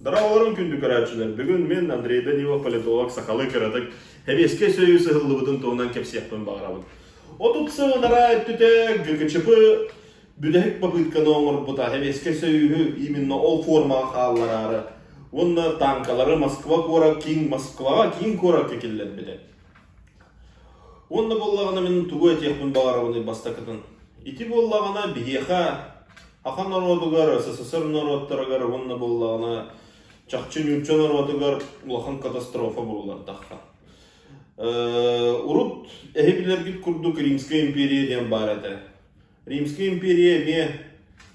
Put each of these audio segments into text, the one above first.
Дараларын күндү көрәчүлөр. Бүгүн мен Андрей Данилов политолог сакалы кыратык. Хебеске сөйүсү хыллыбытын тоонан кепсияппын багарабын. Отут сыгынара түтө гүгүчүпы бүдәк попытка номер бута хебеске сөйүһү именно ол формага хаалларары. Онна танкалары Москвага киң кора кекеллер биде. Онна боллагана мен тугу этеппин багарабын бастакытын. Ити боллагана бихеха ахан народугар, СССР народтарыгар, онна боллагана чакчын үчөн народугар улахан катастрофа болулар тахха. Урут эхибилергит курдук Римская империя ден бар эте. Римская империя ме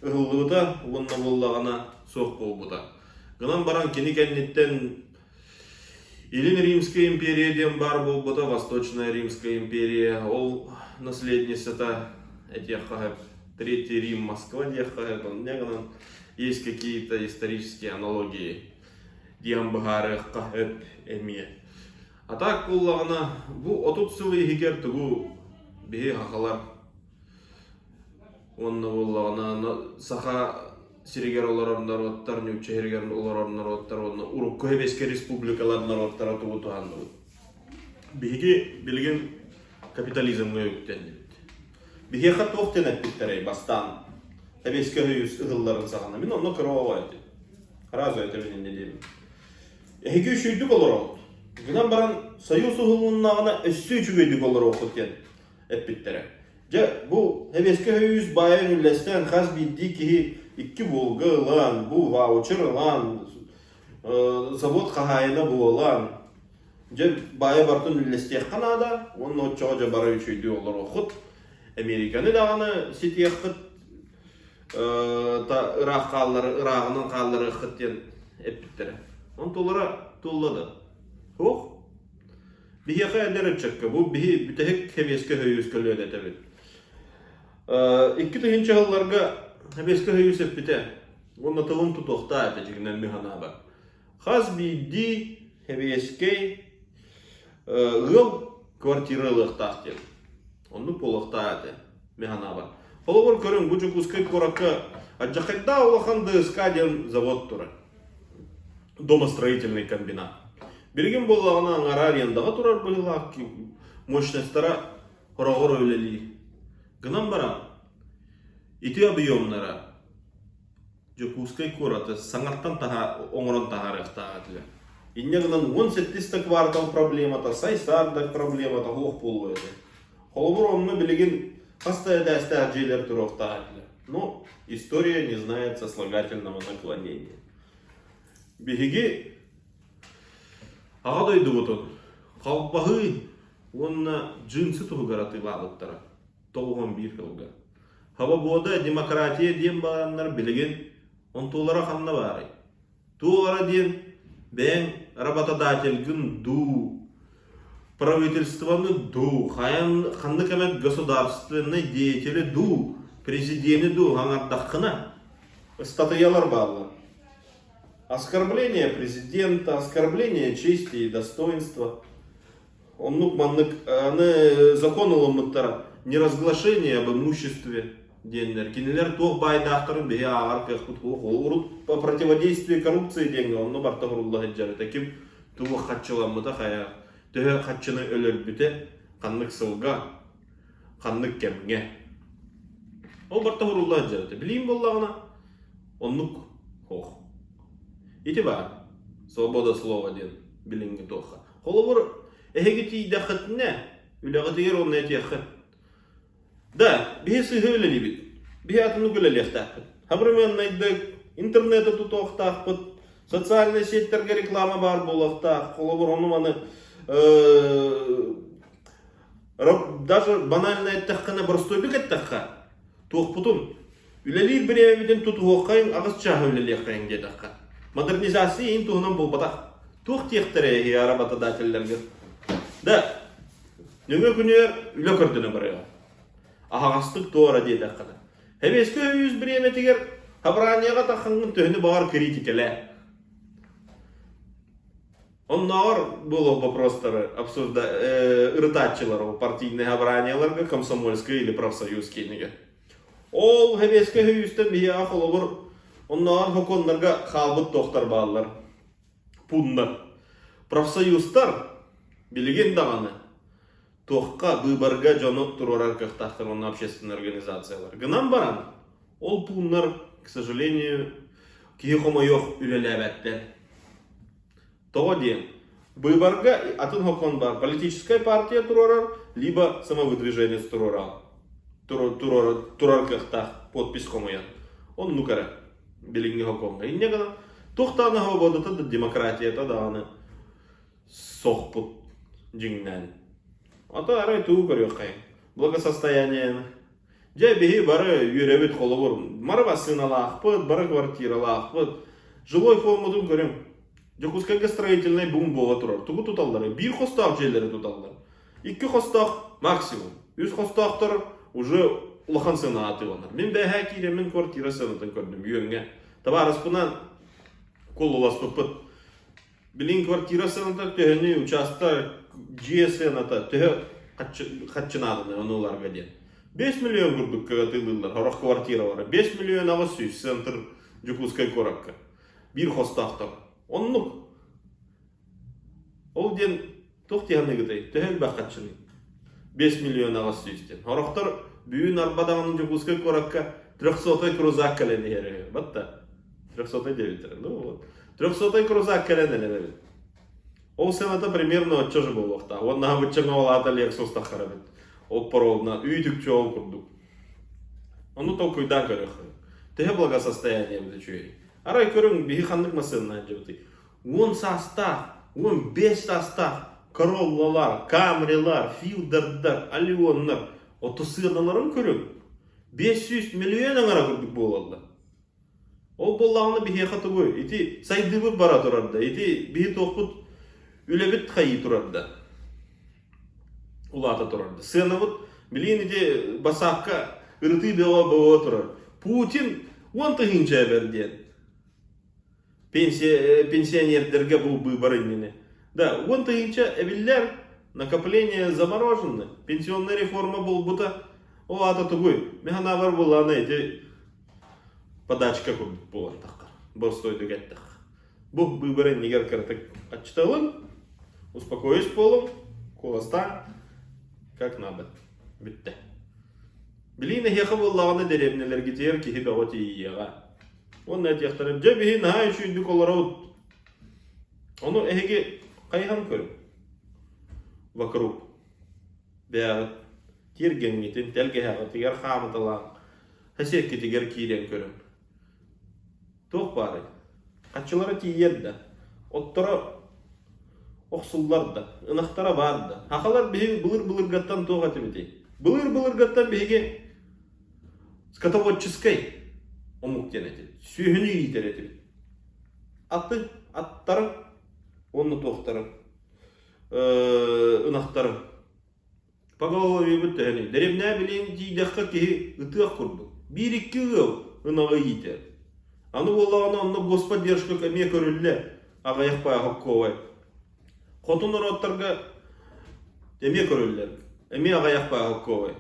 ыллыбыта, онна боллагана соқ болбута. Гынан баран кенекеннеттен Илин Римская империя ден бар болбута, Восточная Римская империя, ол наследницата этих Третий Рим, Москва, есть какие-то исторические аналогии. Диамбагарых, Кахеп, Эме. А так, бу отут сылы егер тугу беге хахалар. Онна буллагана саха сиригер олар народтар, нючегер олар народтар, онна урук көбеске республикалар народтар тугу туганды. Беге билген капитализмге өктенди. Беге хат тоқтен әппеттерей бастан. Әбеске өйіз ұғылларын сағана. Мен онны кырова айты. Разу айты менен не деймін. Әйге үшүйдік олар оғыт. Гынан баран союз ұғылынағына өссі үшігейдік олар оғыт ен әппеттере. Жа, бұл әбеске өйіз байын үлестен қаз бидді кеғі ikki болғы ұлан, бұл ваучер ұлан, завод қағайына бұл ұлан. Жа, байы бартын үлестек қанада, оның отчаға жа бара үшүйді олар оғыт. Американы дағаны сетияқыт Ирақ қаллары, Ирағының қаллары қыттен әппеттері. Он толыра толлады. Хоқ? Бихеқа әдер өтчекке. Бұл бихи бүтәхік хәбеске хөйіз көлі өдеті бет. Икі түхінші ғылларға хәбеске хөйіз әппеті. Оны тылын тұтуқта әті жігінен механа ба. Қаз бейді хәбеске ғыл квартирылық тақтен. Онны полықта әті, механа бар. Олығыр көрін бұчы күскай қораққа аджақайда олақанды скаден завод тұры. Домостроительный комбинат. Берген болағына аңара арендаға тұрар бұйылақ мощностара қорағыр өлелі. Гынан бара, ити объемнара күскай қораты саңаттан оңырын тағарықта әтілі. Инне гынан 17 квартал проблемата, сайсардық проблемата оқ болу әді. Холобур онны билеген хастая дәстә әджейлер тұрықта әділі. Но история не знает сослагательного наклонения. Бегеге ағадайды бұтын. Қалпағы онна джинсы тұғыраты бағыттара. 91 жылға. Хаба бода демократия дем бағанлар билеген он толара қанна бары. Толара ден бәң работодатель күн ду. Правительствоны ду, ханды кәмет государственный деятели ду, президенты ду, аңардаққына. Статьялар барлы. Оскорбление президента, оскорбление чести и достоинства. Оннук маннык, аны закон ұлымыттара, неразглашение об имуществе денлер. Кенелер тоқ байдақтырын бе ағар кәқпіт құлық. По противодействию коррупции денгі, онны бартақ ұрылығы жары. Таким туғы қатшыламыда қая. Төһө қатшыны өлөр біте, қанлық сылға, қанлық кәмге. Ол барта ұрулла жарыты. Білейм боллағына, онлық хоқ. Ити бар, свобода слова ден, білінгі тоққа. Қолы бұр, әйгі тейді қытіне, үліғі тегер оны әте қыт. Да, бейі сүйгі өлелі біт, бейі атыны көлелі әқтақпыт. Хабырмен найдық, интернеті тұтуқтақпыт, социальный сеттерге реклама бар болақтақ, қолы бұр оны маны даже банально әттіққана бұрыстой бік әттіққа тоқ бұтын үлелер бір әмеден тұту оққайын ағыз чағы үлелі әққайын дедіққа модернизация ең тұғынан бұл батақ тоқ тектірі әйі работодательлерге да нөңе күнер үлі көрдіні біріға ағастық туара дедіққана әбескі өйіз бір әметігер хабранияға таққанғын төхіні бағар критикелі. Он было бы просто рытачилар партийные обранияларга, комсомольская или профсоюзские. Ол хебеске хүйістен бия ақылы бұр Ondan hokonlarga halbıt doktor bağlılar. Punlar. Profsoyuzlar bilген dağını. Тоққа выборға жанот турар кахтахтар общественные организациялар. Гынан баран. Ол пуннар, к сожалению, кие хомойох үлелебеттен. Того ден. Выборға атын хокон бар. Политическая партия турар, либо самовыдвижение турара. Турар кахтах подпись хомоян. Он нукара. Билинги хоконга. И негана. Тоқтаны хободата да демократия таданы. Сохпут джингнан. Ата арай туу көрөкай. Благосостояние. Же бихи бары юребит холобур. Марба сыналахпыт, бары квартиралахпыт. Жилой фомудун көрөм. Жокускайга строительный бум боло турар. Тугу туталдары. Бир хостак жерлери туталдар. 2 хостак максимум. 3 хостактар уже улахан сына атыланар. Мен бэхэ киремен квартира сынатын көрдүм. Үйөнгө. Табарыспынан кол уласпыпыт. Билин квартира сынatan töheni участок GSN-ата töhe қатчынадыны онуларга ден. 5 миллион курдук кыгатылылар, хорох квартира бара. 5 миллион авасүйс центр Жукускай коракка. Бир хостақтар. Оннук. Ол ден тоқтияны гыдай, töhel бақ қатчыны. 5 миллион авасүйстен. Хорохтар бүйін арбадағының Жукускай коракка 300 крузак кәлені ері. Батта. 309. Ну вот. 300 крузак кәлені. Ол сената примерно отчо же был вақта. Он на вычаңавалата Лексуста харабит. Ол поровна үйдік чоғыл күрдік. Оны толку үйдан көріқі. Теге благосостояние біді чөйі. Арай көрің бігі қандық масынынан жебіті. 10 састақ, 15 састақ, Короллалар, Камрилар, Филдердар, Алионлар. Оты сырналарын көрің. 500 миллион аңара көрдік болалды. Ол болағыны бігі қаты көй. Ити сайдыбы бара тұрарды. Ити бігі тоқпыт үлебет қайы тұрарды. Улата тұрарды. Сыны бұд, білейін еде басаққа ұрты беуа тұрар. Путин он тұхынша берден. Пенсионердерге бұл выборыннені. Да, он тұхынша әвеллер накопление заморожены. Пенсионная реформа бұл бұта. Улата тұғой. Механа бар боланы еде подачка көрдік болардық. Бостойды кәттіқ. Бұл выборын негер кіртік атчыталын. Успокоюсь полом, колоста, как надо. Бітті. Білейні хеқы болағаны деребнелер кетер кехі бәғоти иеға. Оны әтияқтарып, жа бейін ай шүйді колараут. Оны әхеге қайған көріп. Вакруп. Бәғыт. Тирген метін, тәлге хәғы, тегер қамыталаң. Хәсет кетегер кейден көріп. Тоқ бары. Қатшылары тиерді. Оттары оқсуллар да, ынақтара бар да. Хақалар бейгі бұлыр-бұлыргаттан тоға тіметей. Бұлыр-бұлыргаттан бейге скотоводческай омук денеті. Сүйіні етер етіп. Атты, аттары, оны тоқтары, ынақтары. Паголове бұтты әне. Дәребіне білейін дейдаққа кеге ұтыақ құрды. Bir-iki yıl ınağı yeter. Аны болағына онны господдержка көме көрілі ағаяқ бая хокковай. Хотын ұраттарға әме көрілілер, әме ағаяқ бая хокковай.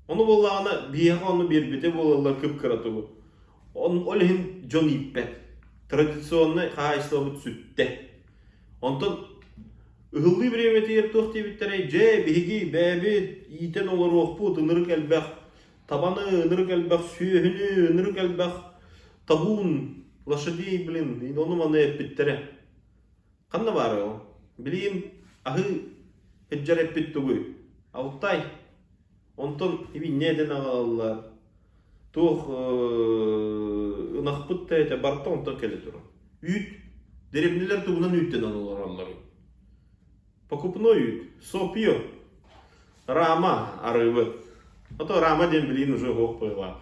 Оны болағына бияға оны бербете болалар көп кірату бұл. Олығын жон иппет. Традиционный қағайсыла бұт сүтті. Онтын ұғылды біреметі ертоқ дебіттері жә беге бәбет итен олар оқпұт ынырық әлбәқ. Табаны ынырық әлбәқ, сүйіні ынырық әлбәқ. Табун, лошадей, блин, и оны маны әппеттері. Қанна бары ол? Білейін, ағы әджар әппетті көй. Алтай, онтын еби неден ағалалар. Тоқ ынақпытта әті барта онтан кәлі тұры. Үйт, деребнелер тұғынан үйттен аналар аллары. Покупной үйт, сопио, рама арывы. Ото рама ден білейін уже ғоқ пойла.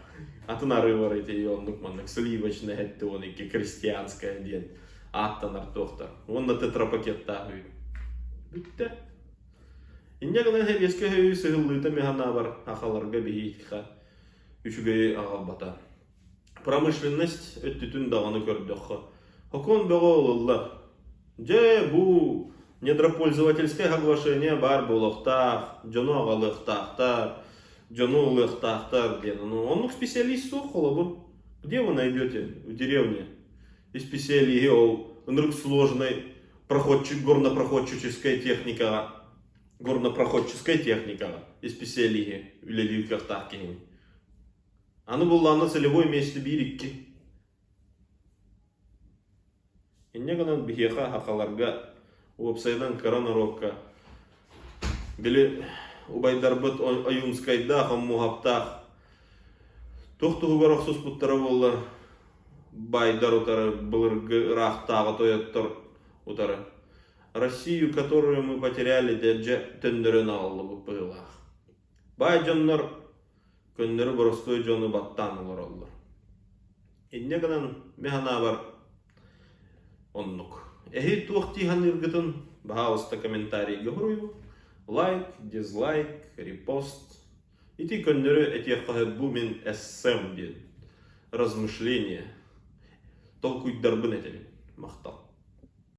Атын арывар еті онлық маннық сливочны әтті оны ке крестьянская ден. Аттан артоқтар. Онна тетрапакетта үйт. Бүтті. Инне ғынан хәбеске хәйі сығыллыйта механа бар ақаларға бейітіға үшіге ағалбата. Промышленность өттітін дағаны көрдіққа. Хокон бәға олылар. Же бұл недропользовательское оглашение бар болықтақ, жону ағалықтақтар, жону ұлықтақтар ден. Онлық специалист соқ қолы бұл. Где вы найдете в деревне специалии сложной горнопроходческая техника, и специалии в лиликах такими. Она была на целевой месте бирикки. И негана бихеха хахаларга уапсайдан коронарокка. Били убайдарбыт аюнскайда хаммухаптах. Тохту гарахсус путтараволлар байдар утары былыргырахтағы тояттар утары. Россию, которую мы потеряли, дяджа тендерен аллы бұппығылақ. Бай жоннар көндері бұрыстой жоны баттан олар олар. Инне гынан механа бар оннук. Эхи туақтихан иргітін бағауыста комментарий гөрую. Лайк, дизлайк, репост. Ити көндері әтеқ қағыд бұл мен әссем ден. Размышления. Толкуйт дарбын әтелін. Мақтал.